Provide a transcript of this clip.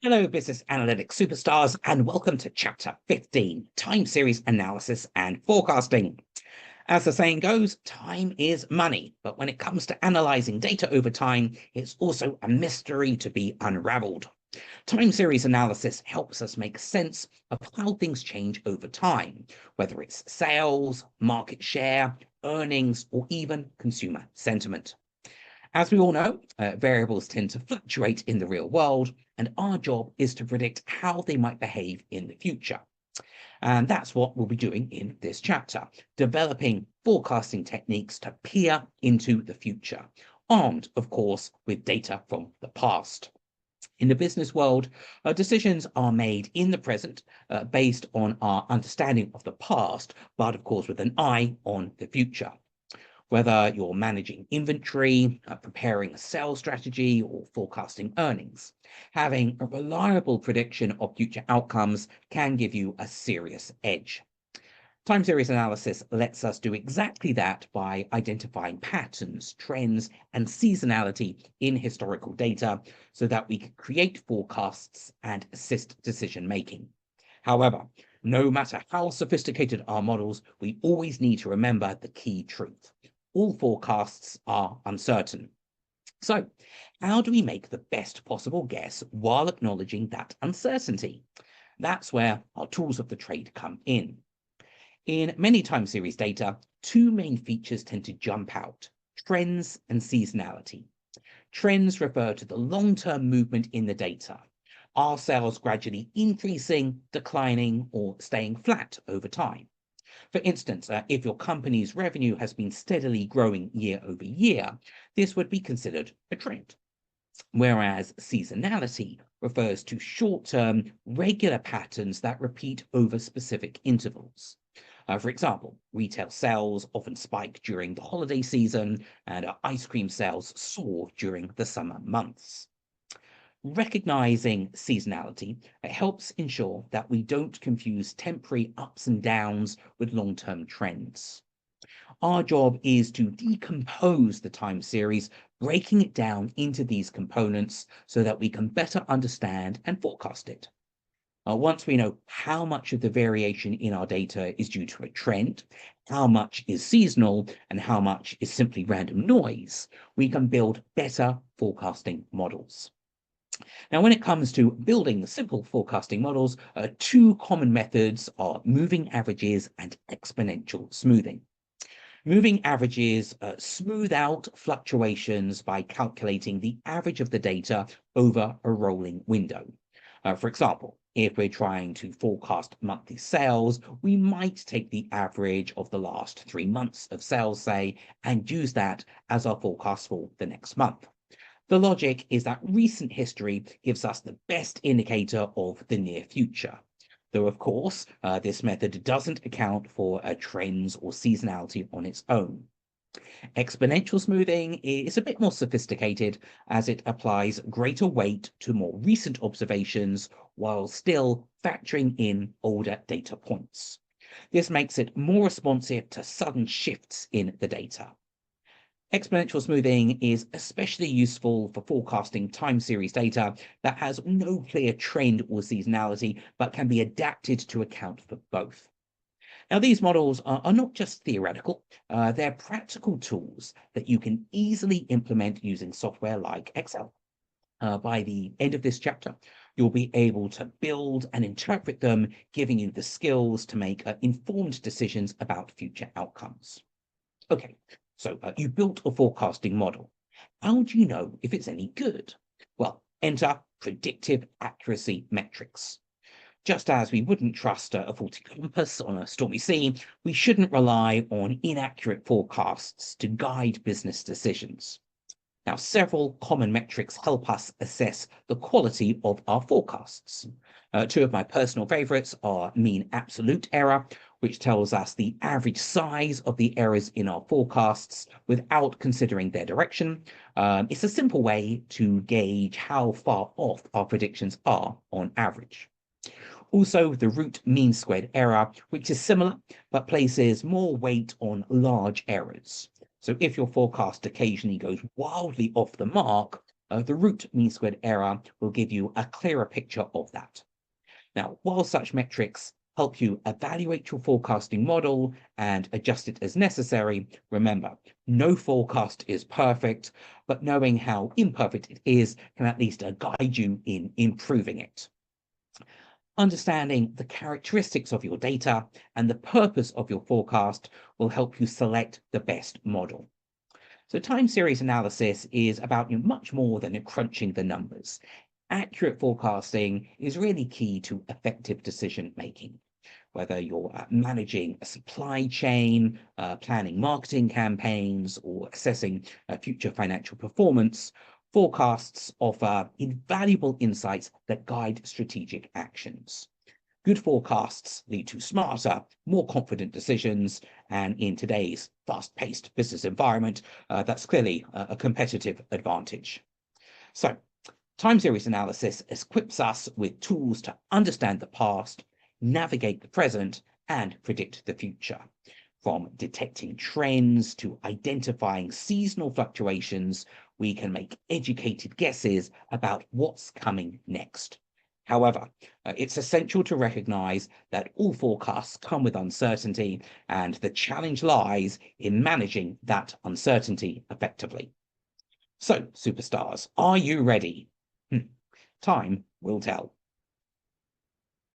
Hello, business analytics superstars, and welcome to Chapter 15, Time Series Analysis and Forecasting. As the saying goes, time is money, but when it comes to analyzing data over time, it's also a mystery to be unraveled. Time series analysis helps us make sense of how things change over time, whether it's sales, market share, earnings, or even consumer sentiment. As we all know, variables tend to fluctuate in the real world, and our job is to predict how they might behave in the future. And that's what we'll be doing in this chapter, developing forecasting techniques to peer into the future, armed, of course, with data from the past. In the business world, decisions are made in the present based on our understanding of the past, but of course with an eye on the future. Whether you're managing inventory, preparing a sales strategy, or forecasting earnings, having a reliable prediction of future outcomes can give you a serious edge. Time series analysis lets us do exactly that by identifying patterns, trends, and seasonality in historical data so that we can create forecasts and assist decision making. However, no matter how sophisticated our models, we always need to remember the key truth. All forecasts are uncertain. So, how do we make the best possible guess while acknowledging that uncertainty? That's where our tools of the trade come in. In many time series data, two main features tend to jump out: trends and seasonality. Trends refer to the long-term movement in the data. Are sales gradually increasing, declining, or staying flat over time? For instance, if your company's revenue has been steadily growing year over year, this would be considered a trend. Whereas seasonality refers to short-term, regular patterns that repeat over specific intervals. For example, retail sales often spike during the holiday season, and ice cream sales soar during the summer months. Recognizing seasonality helps ensure that we don't confuse temporary ups and downs with long-term trends. Our job is to decompose the time series, breaking it down into these components so that we can better understand and forecast it. Once we know how much of the variation in our data is due to a trend, how much is seasonal, and how much is simply random noise, we can build better forecasting models. Now, when it comes to building simple forecasting models, two common methods are moving averages and exponential smoothing. Moving averages smooth out fluctuations by calculating the average of the data over a rolling window. For example, if we're trying to forecast monthly sales, we might take the average of the last 3 months of sales, say, and use that as our forecast for the next month. The logic is that recent history gives us the best indicator of the near future. Though, of course, this method doesn't account for trends or seasonality on its own. Exponential smoothing is a bit more sophisticated as it applies greater weight to more recent observations while still factoring in older data points. This makes it more responsive to sudden shifts in the data. Exponential smoothing is especially useful for forecasting time series data that has no clear trend or seasonality, but can be adapted to account for both. Now, these models are not just theoretical, they're practical tools that you can easily implement using software like Excel. By the end of this chapter, you'll be able to build and interpret them, giving you the skills to make informed decisions about future outcomes. Okay, so you built a forecasting model. How do you know if it's any good? Well, enter predictive accuracy metrics. Just as we wouldn't trust a faulty compass on a stormy sea, we shouldn't rely on inaccurate forecasts to guide business decisions. Now, several common metrics help us assess the quality of our forecasts. Two of my personal favorites are mean absolute error, which tells us the average size of the errors in our forecasts without considering their direction. It's a simple way to gauge how far off our predictions are on average. Also, the root mean squared error, which is similar, but places more weight on large errors. So if your forecast occasionally goes wildly off the mark, the root mean squared error will give you a clearer picture of that. Now, while such metrics help you evaluate your forecasting model and adjust it as necessary, remember, no forecast is perfect, but knowing how imperfect it is can at least guide you in improving it. Understanding the characteristics of your data and the purpose of your forecast will help you select the best model. So time series analysis is about much more than crunching the numbers. Accurate forecasting is really key to effective decision making. Whether you're managing a supply chain, planning marketing campaigns, or assessing future financial performance, forecasts offer invaluable insights that guide strategic actions. Good forecasts lead to smarter, more confident decisions, and in today's fast-paced business environment, that's clearly a competitive advantage. So, time series analysis equips us with tools to understand the past, navigate the present, and predict the future. From detecting trends to identifying seasonal fluctuations, we can make educated guesses about what's coming next. However, it's essential to recognize that all forecasts come with uncertainty, and the challenge lies in managing that uncertainty effectively. So, superstars, are you ready? Time will tell.